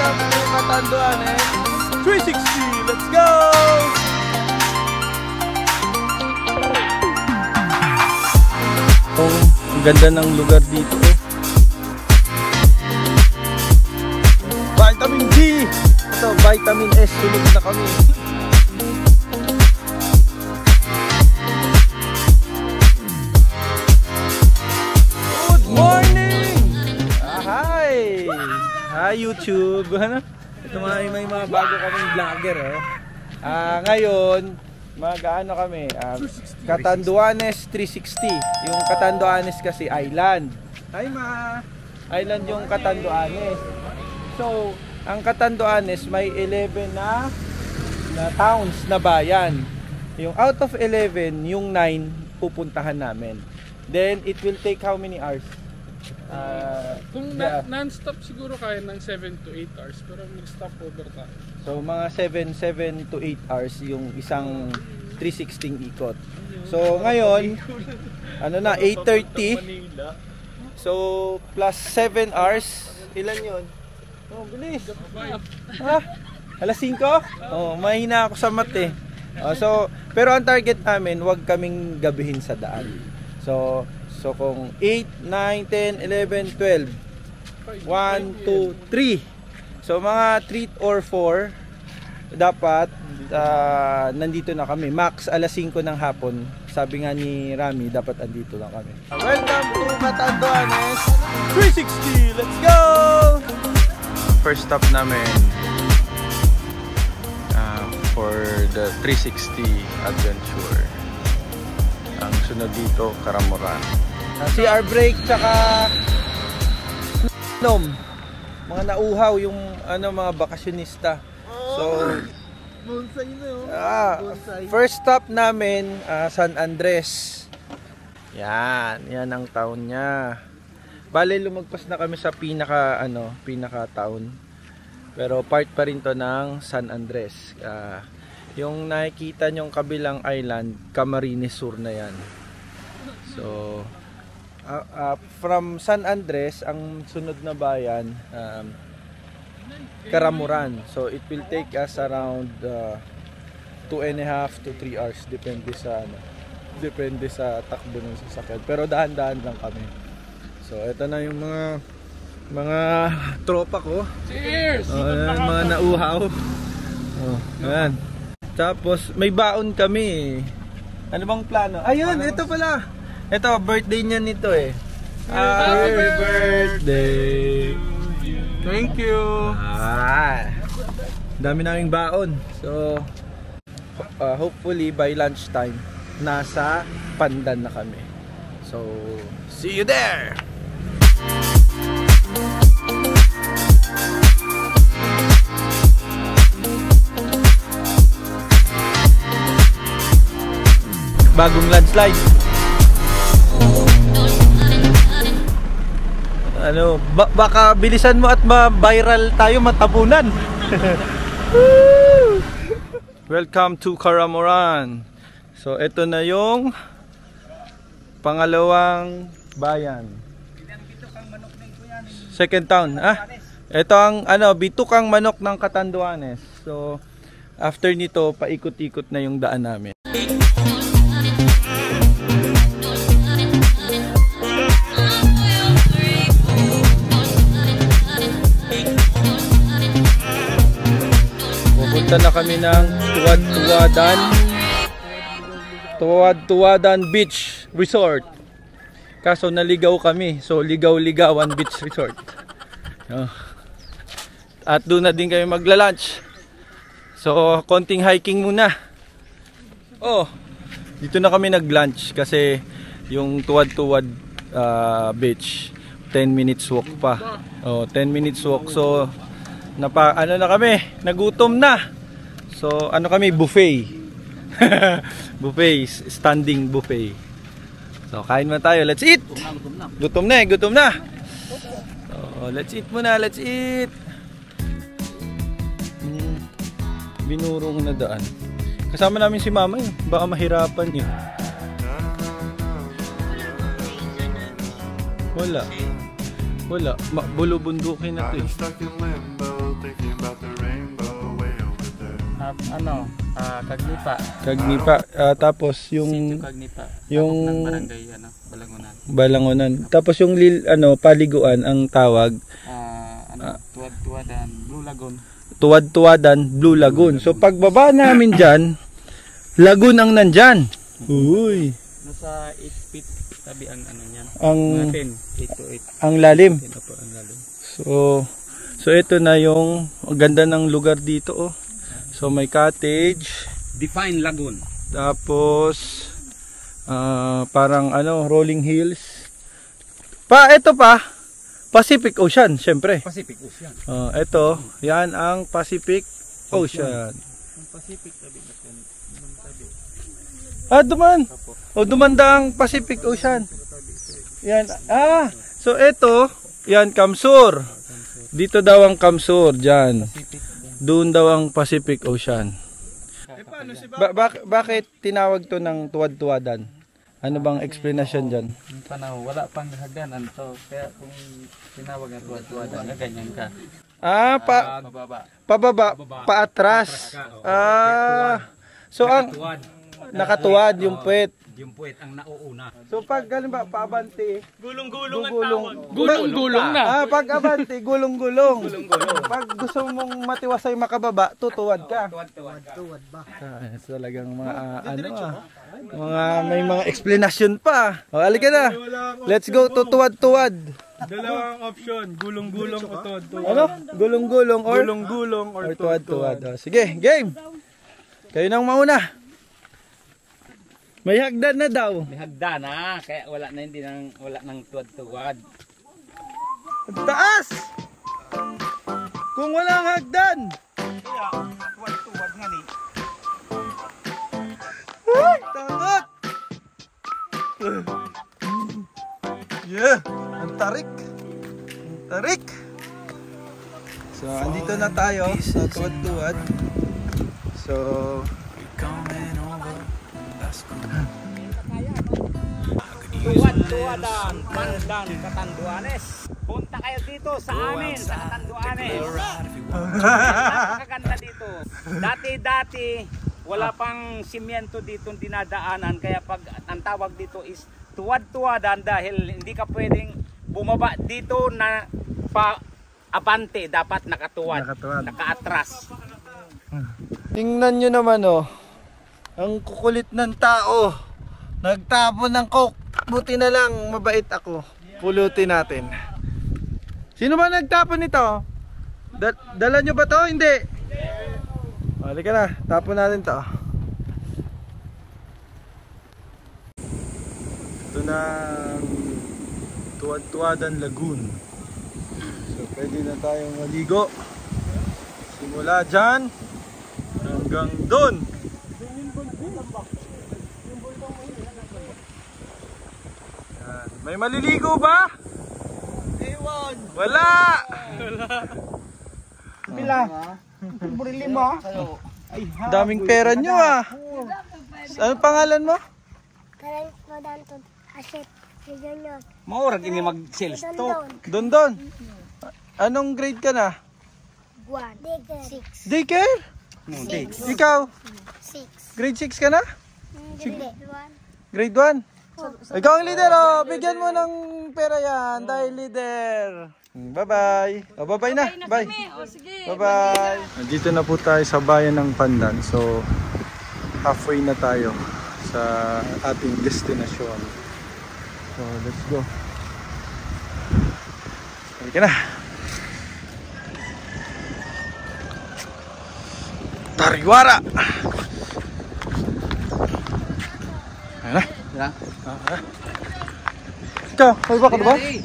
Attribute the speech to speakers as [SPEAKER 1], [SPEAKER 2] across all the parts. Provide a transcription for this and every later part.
[SPEAKER 1] Welcome to Catanduanes 360. Let's go! Oh, ang ganda ng lugar dito eh. Vitamin D! Ito, vitamin S. Sunod na kami. Good morning! Hi! Hi YouTube! Ito may mga bago kaming vlogger eh. Ngayon, mag-ano kami, Catanduanes 360. Yung Catanduanes kasi island. Hi ma! Island yung Catanduanes. So, ang Catanduanes may 11 na towns na bayan. Yung out of 11, yung 9 pupuntahan namin. Then, it will take how many hours?
[SPEAKER 2] Kung non-stop siguro kaya ng 7 to 8 hours, pero mag-stop over tayo. So
[SPEAKER 1] mga 7 to 8 hours yung isang 360 ikot. So ngayon, ano na, 8:30. So plus 7 hours, ilan yun? Oh, bilis. Alas 5? Oh, mahina ako sa math eh. Pero ang target namin, wag kaming gabihin sa daan. So kung 8, 9, 10, 11, 12 1, 2, 3. So mga 3 or 4 dapat nandito na kami. Max alas 5 ng hapon. Sabi nga ni Rami, dapat andito lang kami. Welcome to Catanduanes 360. Let's go! First stop namin for the 360 adventure. Ang sunod dito, Karamuran. CR break tsaka mga nauhaw yung mga bakasyonista. So first stop namin San Andres. Yan ang town niya. Bale lumagpas na kami sa pinaka town. Pero part pa rin to ng San Andres. Yung nakikita nyong kabilang island, Camarines Sur na yan. So from San Andres, ang sunod na bayan, Karamuran. So it will take us around 2.5 to 3 hours, depende sa takbo ng sasakyan. Pero dahan-dahan lang kami. So ito na yung mga tropa ko.
[SPEAKER 2] Cheers!
[SPEAKER 1] Mga nauhaw. Ayan. Tapos may baon kami. Ano bang plano? Ayun, ito pala. Ito, birthday niya nito eh. Happy birthday.
[SPEAKER 2] Thank you.
[SPEAKER 1] Dami naming baon. So hopefully by lunchtime nasa Pandan na kami. So see you there. Bagong landslide. Baka bilisan mo at ma-viral tayo, matabunan. Welcome to Karamuran. So ito na yung pangalawang bayan. Second town. Ito ang bitukang manok ng Catanduanes. So after nito, paikot-ikot na yung daan namin. Pupunta na kami ng Tuwad-Tuwadan Beach Resort. Kaso naligaw kami. So ligaw-ligawan beach resort. At doon na din kami magla-lunch. So konting hiking muna. Dito na kami nag-lunch kasi yung Tuwad-Tuwad beach 10 minutes walk pa. 10 minutes walk. So na kami, nagutom na. So kami, buffet. Buffet, standing buffet. So kain muna tayo, let's eat. Gutom na. So let's eat muna, let's eat. Binurong na daan. Kasama namin si mama yun. Baka mahirapan yun. Wala. Bulubundukin na to eh.
[SPEAKER 2] Kagnipa.
[SPEAKER 1] Kagnipa. Tapos yung
[SPEAKER 2] Sitio Kagnipa.
[SPEAKER 1] yung
[SPEAKER 2] Ng barangay Balangunan.
[SPEAKER 1] Balangunan. Tapos yung paliguan ang tawag
[SPEAKER 2] Tuwad-tuwadan, Blue Lagoon.
[SPEAKER 1] Tuwad-tuwadan, Blue Lagoon. So pagbaba namin diyan, lagoon ang nandyan. Uy.
[SPEAKER 2] Nasa 8 feet tabi ang niyan.
[SPEAKER 1] Ang
[SPEAKER 2] 8 to 8.
[SPEAKER 1] ang lalim.
[SPEAKER 2] Ang lalim.
[SPEAKER 1] So ito na yung ganda ng lugar dito oh. So may cottage,
[SPEAKER 2] Define Lagoon.
[SPEAKER 1] tapos parang rolling hills. Ito pa Pacific Ocean, syempre.
[SPEAKER 2] Pacific Ocean.
[SPEAKER 1] Ito, yan ang Pacific Ocean.
[SPEAKER 2] Ang Pacific tabi natin.
[SPEAKER 1] Duman. Dumanda ang Pacific Ocean. Yan. So ito, yan Kamsur. Dito daw ang Kamsur, diyan. Doon daw ang Pacific Ocean. Bakit tinawag to ng tuwad-tuwadan? Ano bang explanation dyan?
[SPEAKER 2] Yung panahon, wala pang hagdanan to. Kaya kung tinawag ng tuwad-tuwadan, ganyan ka.
[SPEAKER 1] Pababa, paatras. So ang nakatuwad yung puwet.
[SPEAKER 2] Yung puwet ang nauuna.
[SPEAKER 1] So pag halimbawa paabante,
[SPEAKER 2] Gulong-gulong ang
[SPEAKER 1] gulong.
[SPEAKER 2] Gulong-gulong na.
[SPEAKER 1] Pag abante, gulong-gulong. Pag gusto mong matiwasay makababa, tutuwad ka.
[SPEAKER 2] Tuwad ba?
[SPEAKER 1] Talagang mga may mga explanation pa. Halika na. Let's go to tuwad-tuwad.
[SPEAKER 3] Dalawang option, gulong-gulong o tuwad-tuwad.
[SPEAKER 1] Ano? Gulong-gulong or
[SPEAKER 3] Gulong-gulong or
[SPEAKER 1] tuwad-tuwad. Sige, game. Kayo nang mauna. May hagdan na daw.
[SPEAKER 2] May hagdan kaya wala nang tuwad-tuwad.
[SPEAKER 1] Taas! Kung walang hagdan.
[SPEAKER 2] Kaya tuwad-tuwad nga ni.
[SPEAKER 1] Takot! Yeah, ang tarik. Tarik. So, andito na tayo sa tuwad-tuwad. So,
[SPEAKER 4] Tuwad-tuwadan, Pandan, Catanduanes. Punta kayo dito sa amin, sa Catanduanes. Napakaganda dito. Dati-dati, wala pang simyento dito dinadaanan. Kaya pag ang tawag dito is tuwad-tuwadan dahil hindi ka pwedeng bumaba dito na pa-abante. Dapat nakatuwad, nakaatras.
[SPEAKER 1] tingnan nyo naman ang kukulit ng tao. Nagtapon ng coke. Buti na lang mabait ako. Pulutin natin. Sino ba nagtapon nito? Dala nyo ba to? Hindi. Halika na, tapon natin to. Ito na Tuwad-Tuwadan Lagoon. So pwede na tayong maligo. Simula dyan hanggang doon. May maliligo ba? Ewan. Wala.
[SPEAKER 4] Bila? Lima?
[SPEAKER 1] Daming pera nyo Anong pangalan mo?
[SPEAKER 5] Karang Modanton, Asit, Junior.
[SPEAKER 4] Maurag ini mag-sales to.
[SPEAKER 1] Dondon. Anong grade ka na?
[SPEAKER 5] 1, 6,
[SPEAKER 1] Daycare? Ikaw?
[SPEAKER 5] 6,
[SPEAKER 1] Grade 6 ka na?
[SPEAKER 5] hindi,
[SPEAKER 1] Grade 1? Ikaw ang leader bigyan mo ng pera yan dahil leader. Bye-bye. Bye-bye na. Bye. Bye-bye. Nandito na po tayo sa bayan ng Pandan. So, halfway na tayo sa ating destinasyon. So, let's go. Halika na. Tariwara! Ayan na. Ikaw, may baka ba? Ito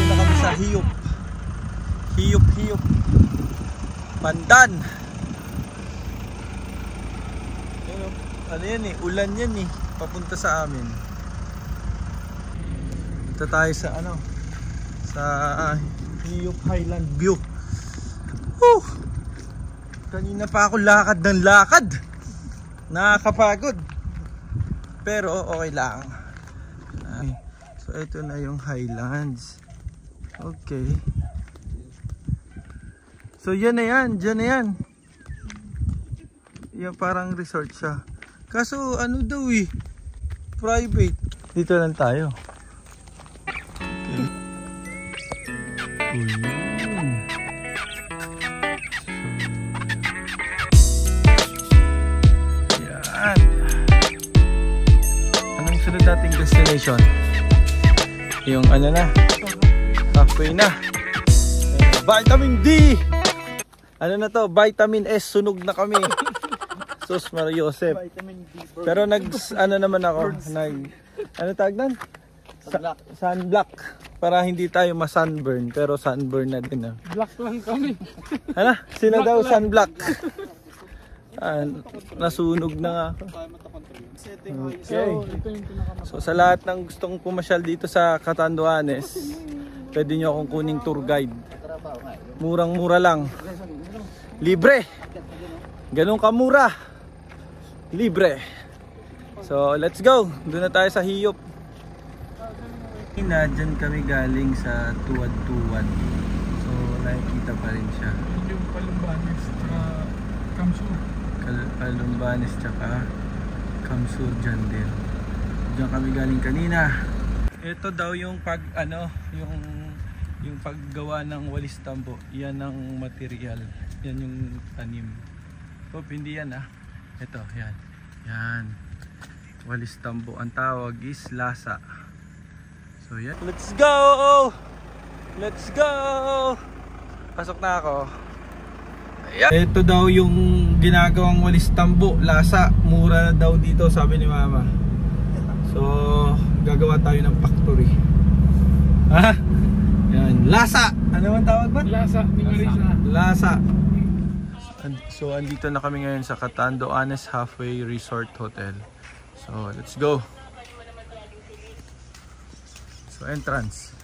[SPEAKER 1] na kami sa Hiyop. Hiyop. Pandan. Ano yan ulan yan papunta sa amin. Ito tayo sa sa Hiyop Highland View. Kanina pa ako lakad ng lakad. Nakakapagod. Pero okay lang. So ito na yung Highlands. Okay. So yan na yan, dyan na yan. Yan parang resort siya. Kaso ano daw eh, private. Dito lang tayo. Okay. Yan. Anong sunod nating destination? Yung ano na, halfway na. Vitamin D! Ano na to? Vitamin S, sunog na kami. Sus Mariosep. Pero ano naman ako, ano tawag doon? Sunblock. Para hindi tayo ma-sunburn, pero sunburn na din.
[SPEAKER 2] Black lang kami.
[SPEAKER 1] Ano? Sino daw sunblock? Nasunog na nga ako. Okay. So sa lahat ng gustong pumasyal dito sa Catanduanes, pwede nyo akong kuning tour guide. Murang-mura lang. Libre. Ganun kamura. Libre. So let's go. Doon na tayo sa Hiyop. Dyan kami galing sa Tuwad-Tuwad. So nakikita pa rin siya.
[SPEAKER 2] Yung Palumbanes tsaka Kamsur.
[SPEAKER 1] Palumbanes tsaka Kamsur dyan din. Diyan kami galing kanina. Ito daw yung yung paggawa ng walis tambo. Yan ang material. Yan yung tanim. Oop, hindi yan Ito, yan. Yan. Walis tambo. Ang tawag is lasa. So yan. Let's go! Let's go! Pasok na ako. Ayan. Ito daw yung ginagawang walis tambo. Lasa. Mura daw dito, sabi ni mama. So, gagawa tayo ng factory. Ha? Yan. Lasa! Ano ang tawag ba?
[SPEAKER 2] Lasa ni Marisa.
[SPEAKER 1] Lasa. So, andito na kami ngayon sa Catanduanes Halfway Resort Hotel. So, let's go. So, entrance.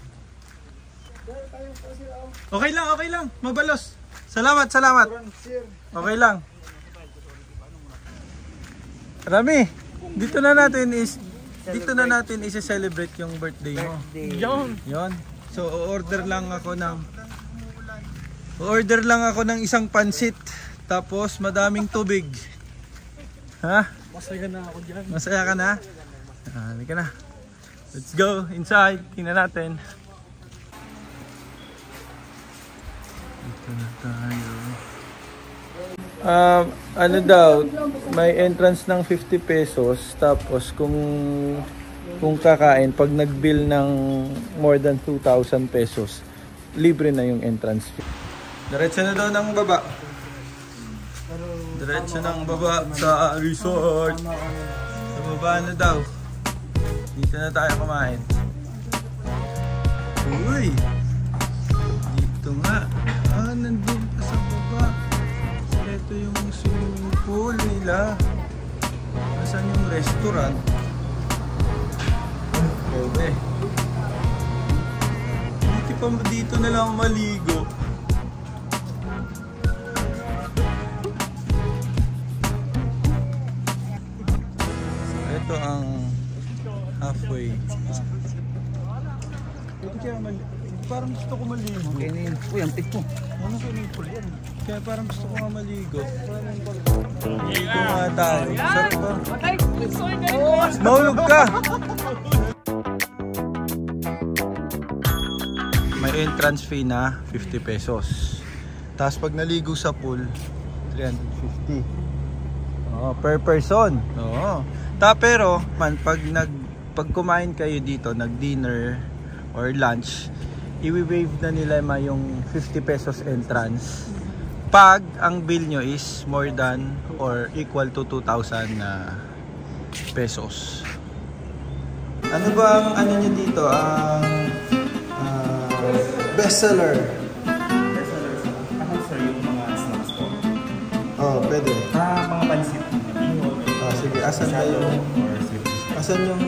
[SPEAKER 1] Okay lang, okay lang. Mabalos. Salamat, salamat. Okay lang. Rami, dito na natin i-celebrate yung birthday mo. Yon. So, order lang ako ng isang pansit. Tapos madaming tubig. Ha?
[SPEAKER 2] Masaya na ako dyan.
[SPEAKER 1] Masaya ka na? Halika na. Let's go inside. Tingnan natin. Dito na tayo. Ano daw, may entrance ng 50 pesos. Tapos kung kakain, pag nag-bill ng more than 2,000 pesos, libre na yung entrance fee. Diretso na daw ng baba. Diretso ng baba sa resort. Sa baba na daw. Dito na tayo kumain. Uy! Dito nga. Nandun pa sa baba. Ito yung swimming pool nila. Nasaan yung restaurant? Pwede. Dito na lang maligo. Ito ang halfway. Ito kaya parang gusto ko maligo.
[SPEAKER 4] Okay na yun. Uy, ang tik po.
[SPEAKER 1] Ano swimming pool yan? Kaya parang gusto ko nga maligo. Maligo nga tayo. Sarap ba? Mahulog ka! May entrance fee na 50 pesos. Tapos pag naligo sa pool, 350. Per person. Oo. Pero pag kumain kayo dito, nag-dinner or lunch, i-waive na nila yung 50 pesos entrance pag ang bill nyo is more than or equal to 2,000 pesos. Ano ba ang ano nyo dito? Bestseller.
[SPEAKER 6] Ako sir, yung mga snacks po.
[SPEAKER 1] Oh, pwede.
[SPEAKER 6] Mga pansit.
[SPEAKER 1] Sige, asan yung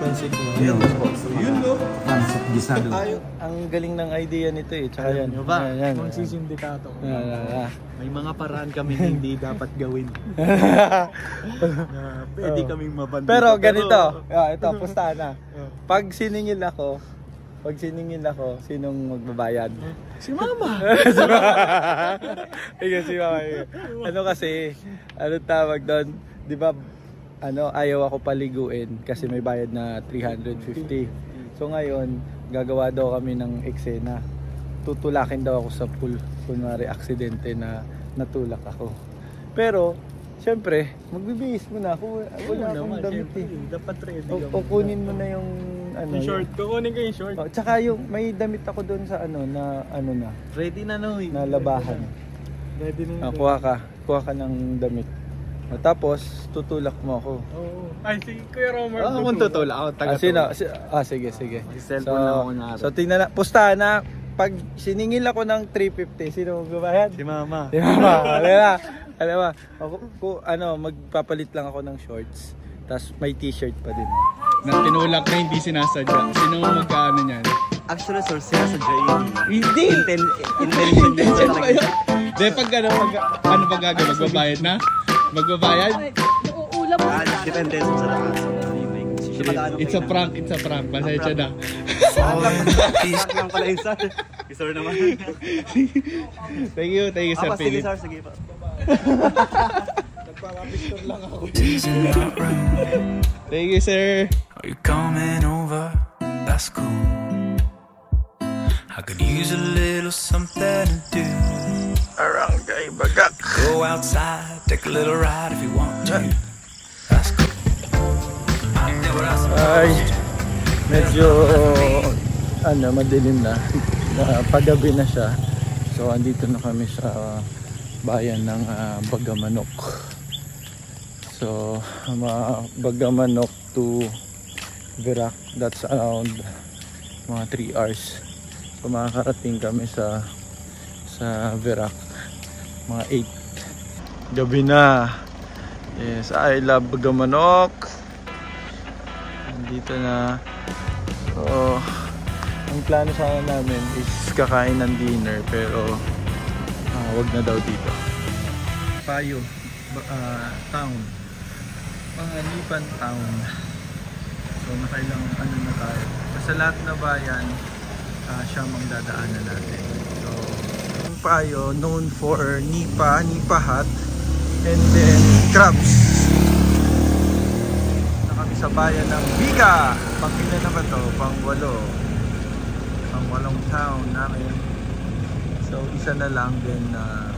[SPEAKER 1] pansit mo?
[SPEAKER 6] Yun po.
[SPEAKER 1] Yun no?
[SPEAKER 6] Pansit gisado.
[SPEAKER 1] Ang galing ng idea nito tsaka yan.
[SPEAKER 3] Ano ba?
[SPEAKER 1] Yan.
[SPEAKER 3] Magsisindikato. May mga paraan kami na hindi dapat gawin. Pwede kaming mabandito.
[SPEAKER 1] Pero ganito, ito, pustahan na. Pag siningil ako, pag siningil ako, sinong magbabayad?
[SPEAKER 3] Si Mama!
[SPEAKER 1] Sige, si Mama. Ano kasi, ano tawag doon? Di ba, ayaw ako paliguin kasi may bayad na 350. So ngayon, gagawa daw kami ng eksena. Tutulakin daw ako sa pool. Kunwari, aksidente na natulak ako. Pero, siyempre, magbibihis mo na ako. Wala akong damit eh.
[SPEAKER 3] Dapat ready
[SPEAKER 1] O kunin mo na yung
[SPEAKER 3] yung short. Kukunin ko yung short.
[SPEAKER 1] Tsaka yung may damit ako doon sa na
[SPEAKER 3] Ready na no.
[SPEAKER 1] na labahan.
[SPEAKER 3] Ready na.
[SPEAKER 1] Kuha ka ng damit. Tapos tutulak mo ako.
[SPEAKER 2] Oo. Ay, si Kuya Romer.
[SPEAKER 3] Oo, kung tutulak ako.
[SPEAKER 1] Sige.
[SPEAKER 3] Cellphone na ako na.
[SPEAKER 1] So tingnan na, pustahan na. Pag siningil ako ng 350, sino magbabayad?
[SPEAKER 3] Si Mama.
[SPEAKER 1] Si Mama. Alam mo, magpapalit lang ako ng shorts. Tapos may t-shirt pa din.
[SPEAKER 2] Na tinulak na hindi sinasadya. Sino magkaano niyan?
[SPEAKER 6] Actually, source siya sa Jane.
[SPEAKER 1] Hindi!
[SPEAKER 6] Intention din siya talaga.
[SPEAKER 2] De, pag ano pag gagawin? Magbabayad na? Magbabayad?
[SPEAKER 7] Uulam mo.
[SPEAKER 6] Depende sa lakas.
[SPEAKER 2] It's a prank. Pasensya na.
[SPEAKER 6] Isak lang pala yung sir. Sir naman.
[SPEAKER 2] Thank you, Sir
[SPEAKER 6] Sige
[SPEAKER 2] Philip.
[SPEAKER 6] sir, sige pa.
[SPEAKER 2] Thank you, sir.
[SPEAKER 8] Are you coming over? That's cool. I could use a little something to do.
[SPEAKER 1] Barangay Bagak.
[SPEAKER 8] Go outside, take a little ride if you want to. That's cool.
[SPEAKER 1] Ay, medyo madilim na. Paggabi na siya. So andito na kami sa bayan ng Bagamanok. So Bagamanok to Virac, that's around mga 3 hours. So makakarating kami sa Virac mga 8. Gabi na. Yes, I love Bagamanok. Dito na. So ang plano sana namin is kakain ng dinner, pero wag na daw dito. Payo town, Pangalipan town. So nakailang na tayo. Sa lahat na bayan siya magdadaanan natin. So yung Payo known for nipa hut, and then crabs. Sa bayan ng Biga. Pang-ilan naman to? Pang-8. Pang-8 town namin. So isa na lang din na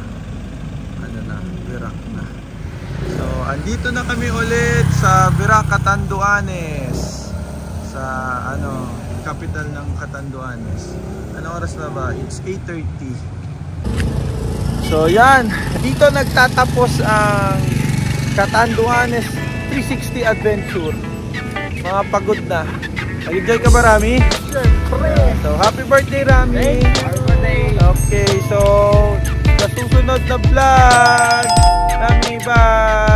[SPEAKER 1] Virac na. So andito na kami ulit sa Virac, Catanduanes. Sa capital ng Catanduanes. Anong oras na ba? It's 8:30. So yan, dito nagtatapos ang Catanduanes 360 Adventure. Mga pagod na. Nag-enjoy ka ba, Rami? Siyempre! So, happy birthday, Rami!
[SPEAKER 4] Happy birthday!
[SPEAKER 1] Okay, so, sa susunod na vlog, Rami, bye!